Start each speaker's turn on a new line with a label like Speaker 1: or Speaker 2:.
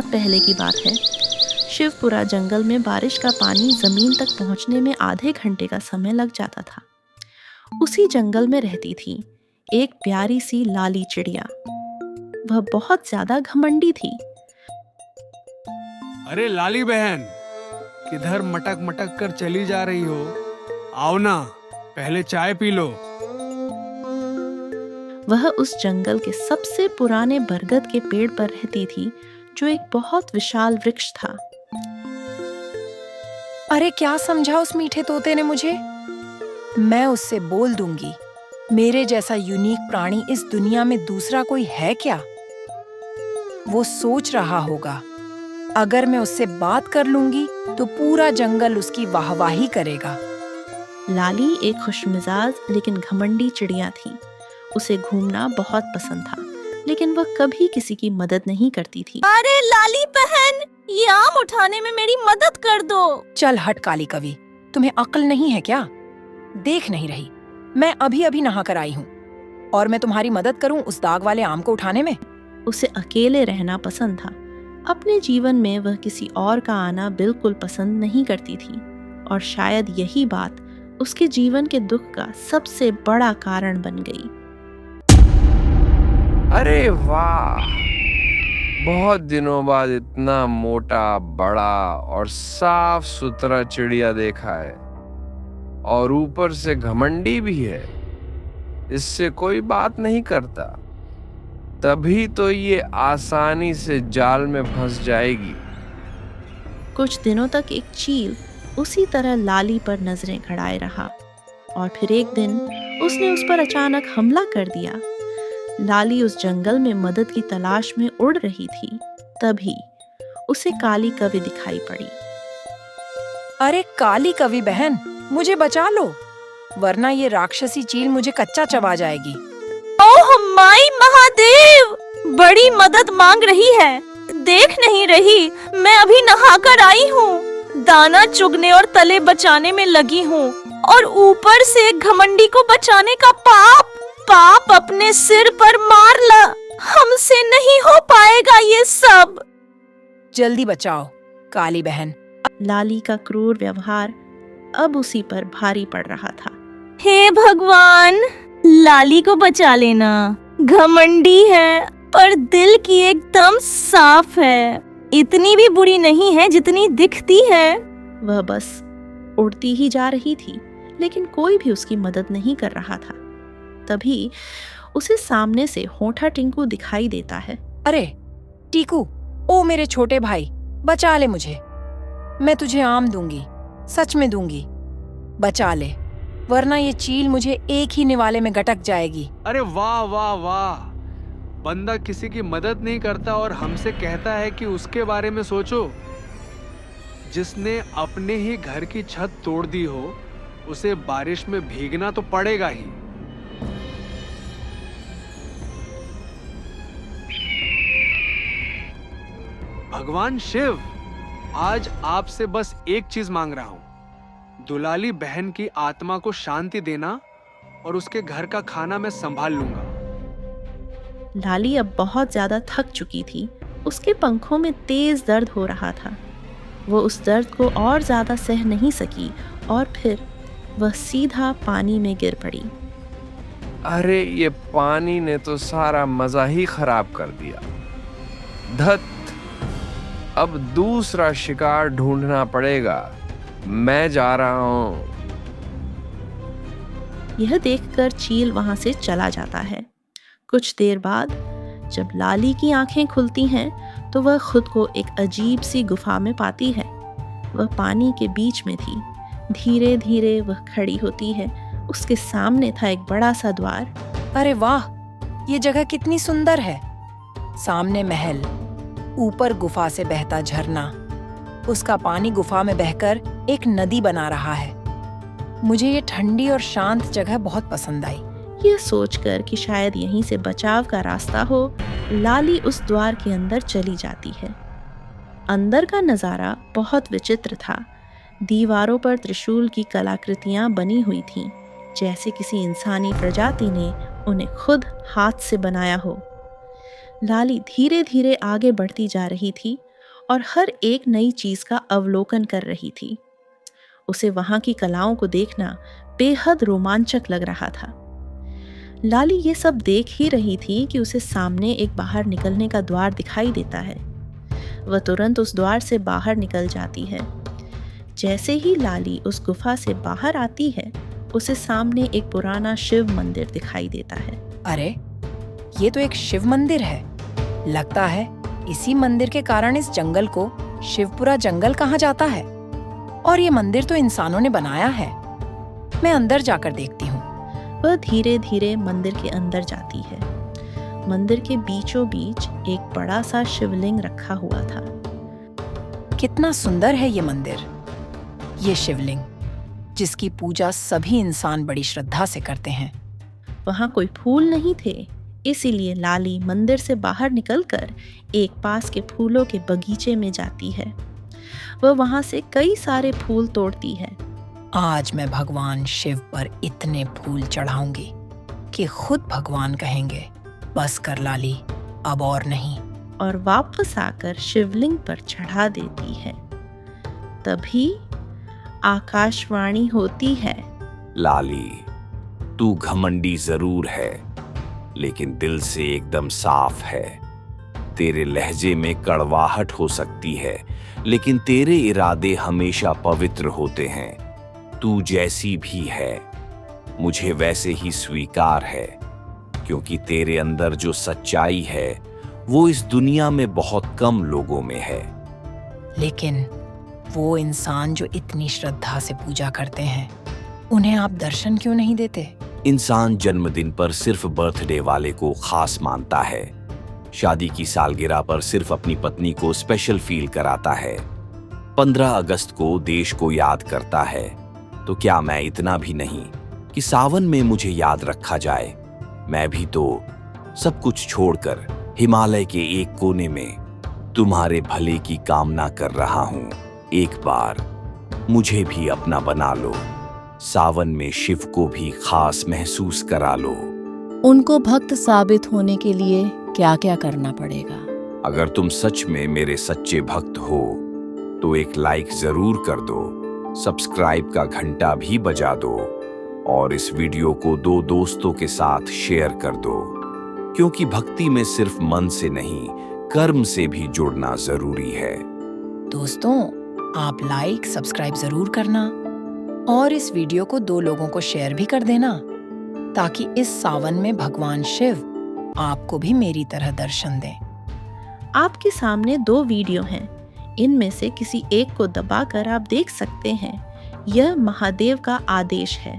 Speaker 1: बहुत पहले की बात है। शिवपुरा जंगल में बारिश का पानी जमीन तक पहुंचने में आधे घंटे का समय लग जाता था। उसी जंगल में रहती थी एक प्यारी सी लाली चिड़िया। वह बहुत ज्यादा घमंडी थी।
Speaker 2: अरे लाली बहन, किधर मटक मटक कर चली जा रही हो? आओ ना, पहले चाय पी लो।
Speaker 1: वह उस जंगल के सबसे पुराने बरगद के पेड़ पर रहती थी, जो एक बहुत विशाल वृक्ष था।
Speaker 3: अरे क्या समझा उस मीठे तोते ने मुझे? मैं उससे बोल दूंगी। मेरे जैसा यूनिक प्राणी इस दुनिया में दूसरा कोई है क्या? वो सोच रहा होगा, अगर मैं उससे बात कर लूंगी तो पूरा जंगल उसकी वाहवाही करेगा।
Speaker 1: लाली एक खुशमिजाज लेकिन घमंडी चिड़िया थी। उसे घूमना बहुत पसंद था, लेकिन वह कभी किसी की मदद नहीं करती थी।
Speaker 4: अरे लाली बहन, ये आम उठाने में मेरी मदद कर दो।
Speaker 3: चल हट काली कवि, तुम्हें अक्ल नहीं है क्या? देख नहीं रही, मैं अभी अभी नहा कर आई हूँ और मैं तुम्हारी मदद करूँ उस दाग वाले आम को उठाने में?
Speaker 1: उसे अकेले रहना पसंद था। अपने जीवन में वह किसी और का आना बिल्कुल पसंद नहीं करती थी, और शायद यही बात उसके जीवन के दुख का सबसे बड़ा कारण बन गई।
Speaker 5: अरे वाह, बहुत दिनों बाद इतना मोटा, बड़ा और साफ सुथरा चिड़िया देखा है, और ऊपर से घमंडी भी है। इससे कोई बात नहीं करता, तभी तो ये आसानी से जाल में फंस जाएगी।
Speaker 1: कुछ दिनों तक एक चील उसी तरह लाली पर नजरें गड़ाए रहा, और फिर एक दिन उसने उस पर अचानक हमला कर दिया। लाली उस जंगल में मदद की तलाश में उड़ रही थी, तभी उसे काली कवि दिखाई पड़ी।
Speaker 3: अरे काली कवि बहन, मुझे बचा लो, वरना ये राक्षसी चील मुझे कच्चा चबा जाएगी।
Speaker 4: ओह माई महादेव, बड़ी मदद मांग रही है। देख नहीं रही, मैं अभी नहाकर आई हूँ। दाना चुगने और तले बचाने में लगी हूँ, और ऊपर से घमंडी को बचाने का पाप अपने सिर पर मार ला। हमसे नहीं हो पाएगा ये सब।
Speaker 3: जल्दी बचाओ काली बहन।
Speaker 1: लाली का क्रूर व्यवहार अब उसी पर भारी पड़ रहा था।
Speaker 4: हे भगवान, लाली को बचा लेना। घमंडी है पर दिल की एकदम साफ है। इतनी भी बुरी नहीं है जितनी दिखती है।
Speaker 1: वह बस उड़ती ही जा रही थी, लेकिन कोई भी उसकी मदद नहीं कर रहा था। तभी उसे सामने से होठा टिंकू दिखाई देता है।
Speaker 3: अरे टीकू, ओ मेरे छोटे भाई, बचा ले मुझे। मैं तुझे आम दूंगी, सच में दूंगी। बचा ले, वरना ये चील मुझे एक ही निवाले में गटक जाएगी।
Speaker 2: अरे वाह वाह वाह, बंदा किसी की मदद नहीं करता और हमसे कहता है कि उसके बारे में सोचो। जिसने अपने ही घर की छत तोड़ दी हो, उसे बारिश में भीगना तो पड़ेगा ही। भगवान शिव, आज आपसे बस एक चीज मांग रहा हूं। दुलाली बहन की आत्मा को शांति देना, और उसके घर का खाना मैं संभाल लूंगा।
Speaker 1: लाली अब बहुत ज्यादा थक चुकी थी। उसके पंखों में तेज दर्द हो रहा था। वो उस दर्द को और ज्यादा सह नहीं सकी, और फिर वह सीधा पानी में गिर पड़ी।
Speaker 5: अरे ये पानी ने तो सारा मजा ही खराब कर दिया। धत, अब दूसरा शिकार ढूंढना पड़ेगा। मैं जा रहा हूँ।
Speaker 1: यह देखकर चील वहां से चला जाता है। कुछ देर बाद जब लाली की आंखें खुलती हैं, तो वह खुद को एक अजीब सी गुफा में पाती है। वह पानी के बीच में थी। धीरे धीरे वह खड़ी होती है। उसके सामने था एक बड़ा सा द्वार।
Speaker 3: अरे वाह, ये जगह कितनी सुंदर है। सामने महल, ऊपर गुफा से बहता झरना। उसका पानी गुफा में बहकर एक नदी बना रहा है। मुझे ये ठंडी और शांत जगह बहुत पसंद आई।
Speaker 1: यह सोचकर कि शायद यहीं से बचाव का रास्ता हो, लाली उस द्वार के अंदर चली जाती है। अंदर का नजारा बहुत विचित्र था। दीवारों पर त्रिशूल की कलाकृतियां बनी हुई थीं, जैसे किसी इंसानी प्रजाति ने उन्हें खुद हाथ से बनाया हो। लाली धीरे धीरे आगे बढ़ती जा रही थी और हर एक नई चीज का अवलोकन कर रही थी। उसे वहां की कलाओं को देखना बेहद रोमांचक लग रहा था। लाली ये सब देख ही रही थी कि उसे सामने एक बाहर निकलने का द्वार दिखाई देता है। वह तुरंत उस द्वार से बाहर निकल जाती है। जैसे ही लाली उस गुफा से बाहर आती है, उसे सामने एक पुराना शिव मंदिर दिखाई देता है।
Speaker 3: अरे, ये तो एक शिव मंदिर है। लगता है इसी मंदिर के कारण इस जंगल को शिवपुरा जंगल कहा जाता है। और ये मंदिर तो इंसानों ने बनाया है। मैं अंदर जाकर देखती हूँ।
Speaker 1: वह धीरे धीरे मंदिर के अंदर जाती है। मंदिर के बीचों बीच एक बड़ा सा शिवलिंग रखा हुआ था।
Speaker 3: कितना सुंदर है ये मंदिर, ये शिवलिंग, जिसकी पूजा सभी इंसान बड़ी श्रद्धा से करते हैं।
Speaker 1: वहां कोई फूल नहीं थे, इसीलिए लाली मंदिर से बाहर निकलकर एक पास के फूलों के बगीचे में जाती है। वह वहां से कई सारे फूल तोड़ती है।
Speaker 3: आज मैं भगवान शिव पर इतने फूल चढ़ाऊंगी कि खुद भगवान कहेंगे, बस कर लाली, अब और नहीं।
Speaker 1: और वापस आकर शिवलिंग पर चढ़ा देती है। तभी आकाशवाणी होती है।
Speaker 6: लाली, तू घमंडी जरूर है, लेकिन दिल से एकदम साफ है। तेरे लहजे में कड़वाहट हो सकती है, लेकिन तेरे इरादे हमेशा पवित्र होते हैं। तू जैसी भी है, मुझे वैसे ही स्वीकार है, क्योंकि तेरे अंदर जो सच्चाई है वो इस दुनिया में बहुत कम लोगों में है।
Speaker 3: लेकिन वो इंसान जो इतनी श्रद्धा से पूजा करते हैं, उन्हें आप दर्शन क्यों नहीं देते?
Speaker 6: इंसान जन्मदिन पर सिर्फ बर्थडे वाले को खास मानता है, शादी की सालगिरह पर सिर्फ अपनी पत्नी को स्पेशल फील कराता है, 15 अगस्त को देश को याद करता है। तो क्या मैं इतना भी नहीं कि सावन में मुझे याद रखा जाए? मैं भी तो सब कुछ छोड़कर हिमालय के एक कोने में तुम्हारे भले की कामना कर रहा हूं। एक बार मुझे भी अपना बना लो, सावन में शिव को भी खास महसूस करा लो।
Speaker 7: उनको भक्त साबित होने के लिए क्या क्या करना पड़ेगा?
Speaker 6: अगर तुम सच में मेरे सच्चे भक्त हो तो एक लाइक जरूर कर दो, सब्सक्राइब का घंटा भी बजा दो और इस वीडियो को 2 दोस्तों के साथ शेयर कर दो, क्योंकि भक्ति में सिर्फ मन से नहीं, कर्म से भी जुड़ना जरूरी है।
Speaker 3: दोस्तों, आप लाइक, सब्सक्राइब जरूर करना और इस वीडियो को 2 लोगों को शेयर भी कर देना, ताकि इस सावन में भगवान शिव आपको भी मेरी तरह दर्शन दें।
Speaker 1: आपके सामने 2 वीडियो हैं। इनमें से किसी एक को दबाकर आप देख सकते हैं। यह महादेव का आदेश है।